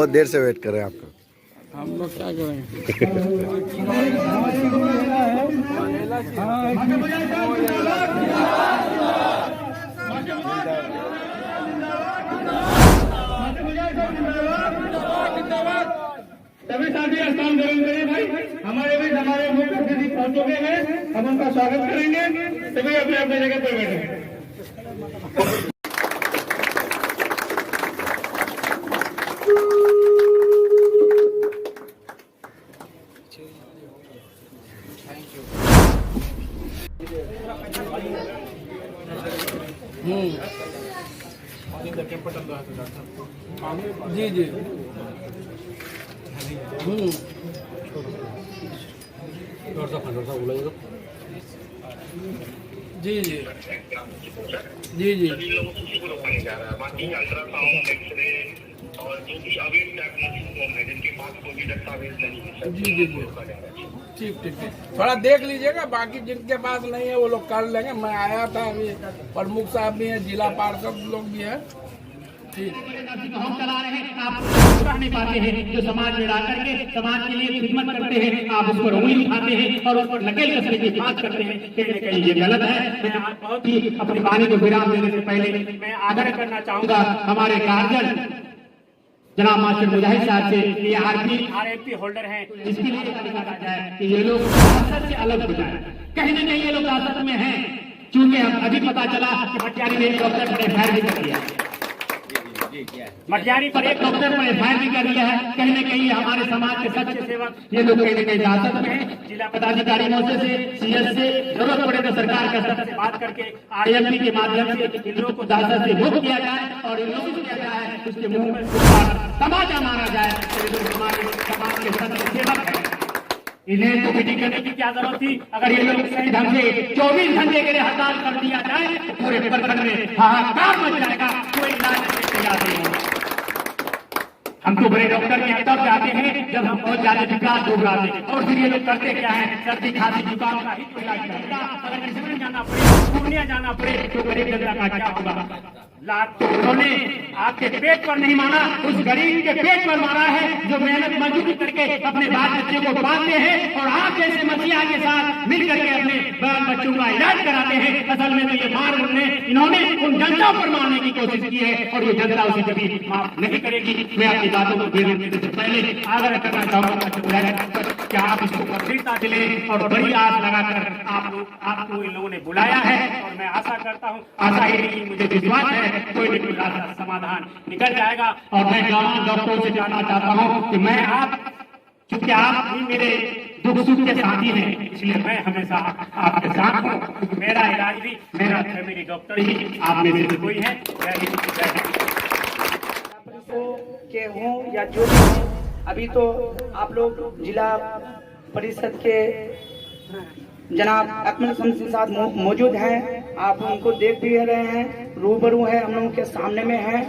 बहुत देर से वेट कर रहे हैं आपको। हम लोग क्या करेंगे। सभी साथी स्थान ग्रहण करें भाई। हमारे भी हमारे मुख्य अतिथि पहुंच चुके हैं, हम उनका स्वागत करेंगे। सभी अपने अपने जगह पर बैठे। जी जी जी जी जी जी बाकी अल्ट्रासाउंड एक्सरे और जो भी अभी डायग्नोस्टिक फॉर्म है जिनके पास कोई भी दस्तावेज नहीं है जी जी जी ठीक ठीक ठीक, थोड़ा देख लीजिएगा। बाकी जिनके पास नहीं है वो लोग कर लेंगे। मैं आया था अभी, प्रमुख साहब भी हैं, जिला पार्षद लोग भी हैं। ठीक हम चला रहे हैं, आप पढ़ नहीं पाते हैं। जो समाज में ला करके समाज के लिए खिदमत करते हैं, आप उस पर उंगली उठाते हैं और उस पर नकेल कसने की बात करते हैं। कहीं न कहीं ये गलत है। मैं आज बहुत ही अपनी वाणी को विराम देने से पहले मैं आग्रह करना चाहूंगा हमारे गार्जियन जनाब मास्टर मुजाहिद साहब से, ये आरएफपी होल्डर हैं, इसके लिए लिखा जाए कि ये लोग सियासत से अलग हो जाए। कहीं न कहीं ये लोग सियासत में हैं। चूंकि हम अभी पता चला कि मटियारी ने डॉक्टर पर एफआईआर भी कर दिया, मटियारी पर एक डॉक्टर पर एफआईआर भी कर दिया है। कहीं न कहीं हमारे समाज के सच्चे सेवक ये लोग कहीं न कहीं सियासत में हैं। जिला पदाधिकारी महोदय से, सीएस से जरूरत पड़े तो सरकार के स्तर से बात करके आरएफपी के माध्यम से इन लोगों को सियासत से मुक्त किया जाए और इन लोगों को किया जाए उसके मुंह में तमाचा मारा जाए। ये लोग हमारे समाज के सच्चे सेवक हैं। इन्हें तो मीटिंग करने की क्या जरूरत थी। अगर ये लोग सही ढंग से 24 घंटे के लिए हड़ताल कर दिया जाए तो पूरे प्रखंड में हाहाकार मच जाएगा, कोई इलाज तैयार नहीं होगा। हम तो बड़े डॉक्टर के तब जाते हैं जब हम बहुत ज्यादा विकास हो जाते हैं। और फिर ये लोग करते क्या है, सर्दी खांसी जुकाम का ही तो इलाज करता। अगर किसी जाना पड़े, पूर्णिया जाना पड़े तो गरीब जनता का क्या होगा। उन्होंने आपके पेट पर नहीं मारा, उस गरीब के पेट पर मारा है जो मेहनत मजदूरी करके अपने बाल बच्चे को पालते हैं और आप जैसे मसीहा के साथ मिल करके अपने बाल बच्चों का इलाज कराते हैं। असल में तो ये मार इन्होंने उन जनता पर मारने की कोशिश की है और ये जनता उसे कभी माफ नहीं करेगी। मैं अपनी बातों को देने से पहले आग्रह करना चाहूंगा कि आप इसको गंभीरता से लें और बड़ी आस लगाकर आपको इन लोगों ने बुलाया है। और मैं आशा करता हूँ, आशा ही नहीं मुझे विश्वास है, कोई न कोई रास्ता समाधान निकल जाएगा। और मैं जवान डॉक्टरों से जानना चाहता हूँ कि मैं चूंकि आप भी मेरे दुख सुख के साथी हैं, इसलिए मैं हमेशा आपके साथ हूँ। मेरा इलाज भी मेरा फैमिली डॉक्टर ही आप में से कोई है। के हों या जो भी हों, अभी तो आप लोग जिला परिषद के जनाब अकमल शमसी साहब मौजूद हैं। आप उनको देख भी रहे हैं, रूबरू है, हम लोगों के सामने में है।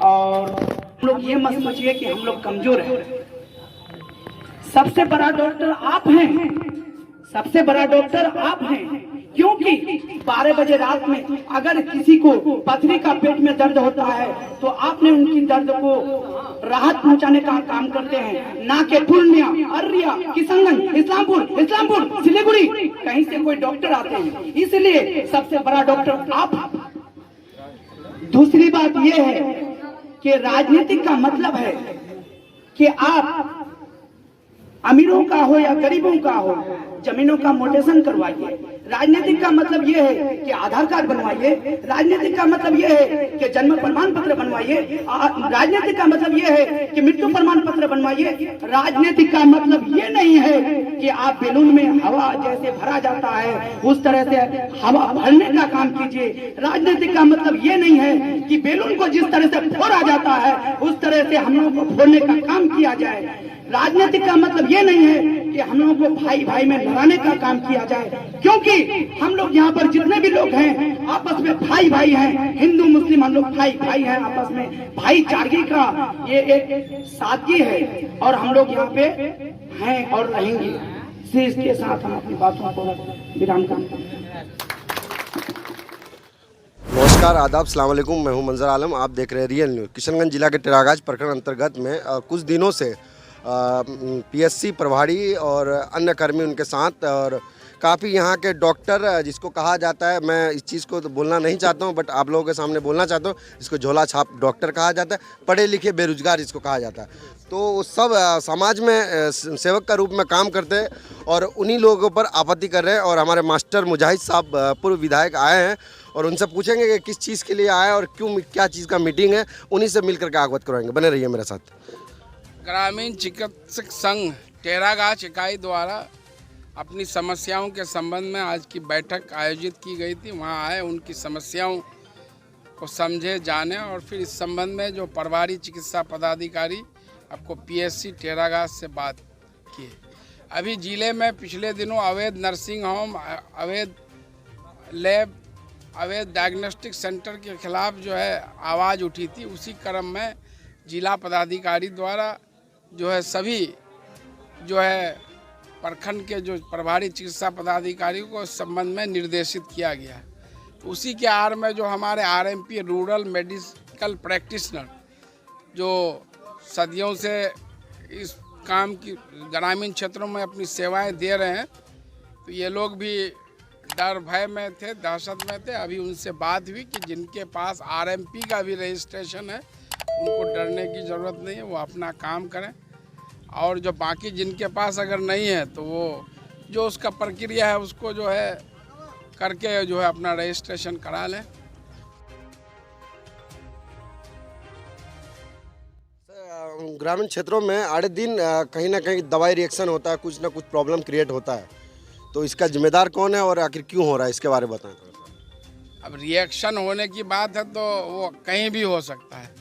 और हम लोग ये मत सोचिए कि हम लोग कमजोर हैं। सबसे बड़ा डॉक्टर आप हैं, सबसे बड़ा डॉक्टर आप हैं। क्योंकि 12 बजे रात में अगर किसी को पथरी का पेट में दर्द होता है तो आपने उनकी दर्द को राहत पहुंचाने का काम करते हैं। ना कि पूर्णिया, अररिया, किशनगंज, इस्लामपुर, सिलीगुड़ी कहीं से कोई डॉक्टर आते हैं, इसलिए सबसे बड़ा डॉक्टर आप। दूसरी बात यह है कि राजनीतिक का मतलब है कि आप अमीरों का हो या गरीबों का हो, जमीनों का मोटेशन करवाइए। राजनीतिक का मतलब यह है कि आधार कार्ड बनवाइए। राजनीतिक का मतलब यह है कि जन्म प्रमाण पत्र बनवाइए। राजनीतिक का मतलब यह है कि मृत्यु प्रमाण पत्र बनवाइए। राजनीतिक का मतलब ये नहीं है कि आप बैलून में हवा जैसे भरा जाता है उस तरह से हवा भरने का काम कीजिए। राजनीतिक का मतलब ये नहीं है कि बैलून को जिस तरह से फोड़ा जाता है उस तरह से हम लोगों को फोड़ने का काम किया जाए। राजनीतिक का मतलब ये नहीं है कि हम लोगों को भाई भाई में लड़ाने का काम किया जाए, क्योंकि हम लोग यहाँ पर जितने भी लोग हैं आपस में भाई भाई हैं। हिंदू मुस्लिम हम लोग भाई भाई हैं, आपस में भाईचारे का ये एक सादगी है और हम लोग यहाँ पे हैं और रहेंगे। इसके साथ हम अपनी बातों को विराम करते हैं। नमस्कार, आदाब, अस्सलाम वालेकुम। मैं हूं मंजर आलम, आप देख रहे हैं रियल न्यूज़। किशनगंज जिला के टिरागाज प्रखंड अंतर्गत में कुछ दिनों से पीएससी प्रभारी और अन्य कर्मी उनके साथ और काफ़ी यहाँ के डॉक्टर, जिसको कहा जाता है, मैं इस चीज़ को तो बोलना नहीं चाहता हूँ बट आप लोगों के सामने बोलना चाहता हूँ, इसको झोला छाप डॉक्टर कहा जाता है, पढ़े लिखे बेरोजगार जिसको कहा जाता है। तो सब समाज में सेवक का रूप में काम करते हैं और उन्हीं लोगों पर आपत्ति कर रहे हैं। और हमारे मास्टर मुजाहिद साहब पूर्व विधायक आए हैं और उनसे पूछेंगे कि किस चीज़ के लिए आए और क्यों, क्या चीज़ का मीटिंग है, उन्हीं से मिलकर के अवगत करवाएंगे। बने रहिए मेरे साथ। ग्रामीण चिकित्सक संघ टेरागाछ इकाई द्वारा अपनी समस्याओं के संबंध में आज की बैठक आयोजित की गई थी। वहाँ आए, उनकी समस्याओं को समझे, जाने और फिर इस संबंध में जो प्रभारी चिकित्सा पदाधिकारी आपको पीएससी टेरागाछ से बात की। अभी जिले में पिछले दिनों अवैध नर्सिंग होम, अवैध लैब, अवैध डायग्नोस्टिक सेंटर के खिलाफ जो है आवाज़ उठी थी। उसी क्रम में जिला पदाधिकारी द्वारा जो है सभी जो है प्रखंड के जो प्रभारी चिकित्सा पदाधिकारियों को इस संबंध में निर्देशित किया गया है। तो उसी के आड़ में जो हमारे आरएमपी रूरल मेडिकल प्रैक्टिशनर जो सदियों से इस काम की ग्रामीण क्षेत्रों में अपनी सेवाएं दे रहे हैं, तो ये लोग भी डर भय में थे, दहशत में थे। अभी उनसे बात हुई कि जिनके पास आरएमपी का भी रजिस्ट्रेशन है उनको डरने की ज़रूरत नहीं है, वो अपना काम करें। और जो बाकी जिनके पास अगर नहीं है तो वो जो उसका प्रक्रिया है उसको जो है करके जो है अपना रजिस्ट्रेशन करा लें। ग्रामीण क्षेत्रों में आड़े दिन कहीं ना कहीं दवाई रिएक्शन होता है, कुछ ना कुछ प्रॉब्लम क्रिएट होता है, तो इसका जिम्मेदार कौन है और आखिर क्यों हो रहा है, इसके बारे में बताएं। अब रिएक्शन होने की बात है तो वो कहीं भी हो सकता है।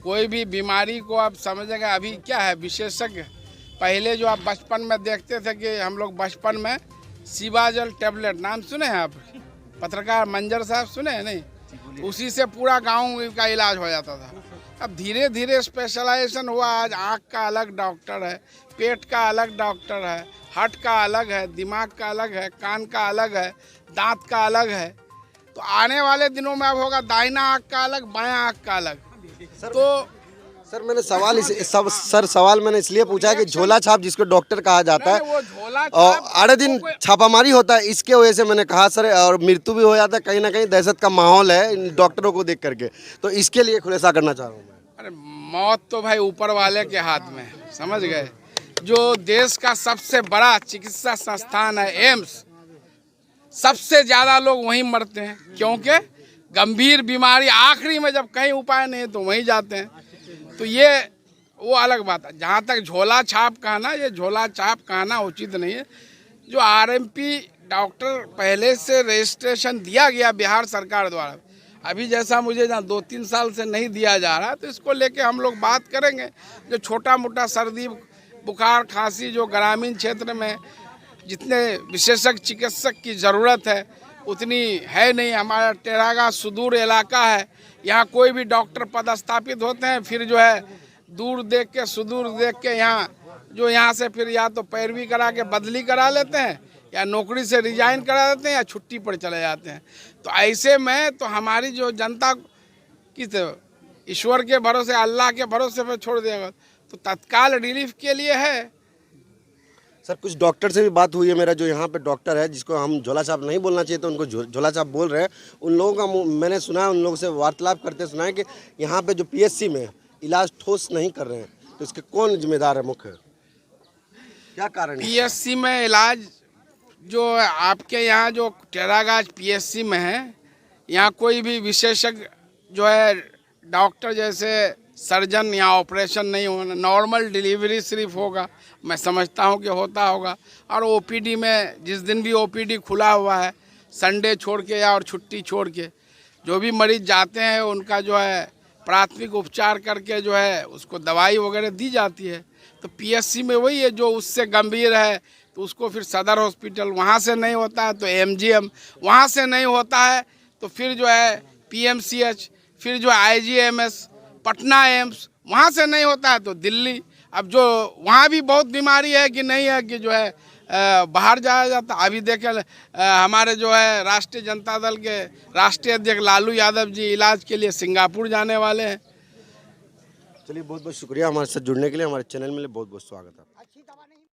कोई भी बीमारी को आप समझेगा, अभी क्या है विशेषज्ञ, पहले जो आप बचपन में देखते थे कि हम लोग बचपन में सिवाजल टेबलेट, नाम सुने हैं आप? पत्रकार मंजर साहब सुने हैं? नहीं, उसी से पूरा गांव का इलाज हो जाता था। अब धीरे धीरे स्पेशलाइजेशन हुआ। आज आँख का अलग डॉक्टर है, पेट का अलग डॉक्टर है, हार्ट का अलग है, दिमाग का अलग है, कान का अलग है, दांत का अलग है। तो आने वाले दिनों में अब होगा दाहिना आँख का अलग, बायां आँख का अलग। तो सर मैंने सवाल मैंने इसलिए पूछा है कि झोला छाप जिसको डॉक्टर कहा जाता है, वो झोला और आड़े दिन छापामारी होता है, इसके वजह से मैंने कहा सर, और मृत्यु भी हो जाता है। कहीं ना कहीं दहशत का माहौल है इन डॉक्टरों को देख करके, तो इसके लिए खुलासा करना चाह रहा हूँ मैं। अरे मौत तो भाई ऊपर वाले के हाथ में, समझ गए। जो देश का सबसे बड़ा चिकित्सा संस्थान है एम्स, सबसे ज़्यादा लोग वहीं मरते हैं, क्योंकि गंभीर बीमारी आखिरी में जब कहीं उपाय नहीं है तो वहीं जाते हैं। तो ये वो अलग बात है। जहाँ तक झोला छाप कहना, ये झोला छाप कहना उचित नहीं है। जो आरएमपी डॉक्टर पहले से रजिस्ट्रेशन दिया गया बिहार सरकार द्वारा, अभी जैसा मुझे जहाँ 2-3 साल से नहीं दिया जा रहा, तो इसको लेके हम लोग बात करेंगे। जो छोटा मोटा सर्दी बुखार खांसी जो ग्रामीण क्षेत्र में जितने विशेषज्ञ चिकित्सक की ज़रूरत है उतनी है नहीं। हमारा टेरागाछ सुदूर इलाका है, यहाँ कोई भी डॉक्टर पदस्थापित होते हैं, फिर जो है दूर देख के सुदूर देख के यहाँ से फिर या तो पैरवी करा के बदली करा लेते हैं या नौकरी से रिजाइन करा देते हैं या छुट्टी पर चले जाते हैं। तो ऐसे में तो हमारी जो जनता किस ईश्वर के भरोसे, अल्लाह के भरोसे पर छोड़ देगा, तो तत्काल रिलीफ के लिए है। सर कुछ डॉक्टर से भी बात हुई है मेरा, जो यहाँ पे डॉक्टर है जिसको हम झोला छाप नहीं बोलना चाहिए तो उनको झोला छाप बोल रहे हैं, उन लोगों का मैंने सुना है, उन लोगों से वार्तालाप करते सुना है कि यहाँ पे जो पीएससी में इलाज ठोस नहीं कर रहे हैं, तो इसके कौन जिम्मेदार है, मुख्य क्या कारण है? पीएससी में इलाज जो आपके यहाँ जो टेरागाछ पीएससी में है, यहाँ कोई भी विशेषज्ञ जो है डॉक्टर जैसे सर्जन या ऑपरेशन नहीं होना, नॉर्मल डिलीवरी सिर्फ होगा। मैं समझता हूँ कि होता होगा। और ओपीडी में जिस दिन भी ओपीडी खुला हुआ है, संडे छोड़ के या और छुट्टी छोड़ के, जो भी मरीज जाते हैं उनका जो है प्राथमिक उपचार करके जो है उसको दवाई वगैरह दी जाती है। तो पीएससी में वही है, जो उससे गंभीर है तो उसको फिर सदर हॉस्पिटल, वहाँ से नहीं होता है तो एमजीएम, वहाँ से नहीं होता है तो फिर जो है पीएमसीएच, फिर जो आईजीएमएस, पटना एम्स, वहाँ से नहीं होता है तो दिल्ली। अब जो वहाँ भी बहुत बीमारी है कि नहीं है कि जो है बाहर जाया जाता। अभी देखे हमारे जो है राष्ट्रीय जनता दल के राष्ट्रीय अध्यक्ष लालू यादव जी इलाज के लिए सिंगापुर जाने वाले हैं। चलिए बहुत बहुत शुक्रिया हमारे साथ जुड़ने के लिए, हमारे चैनल में बहुत बहुत स्वागत है।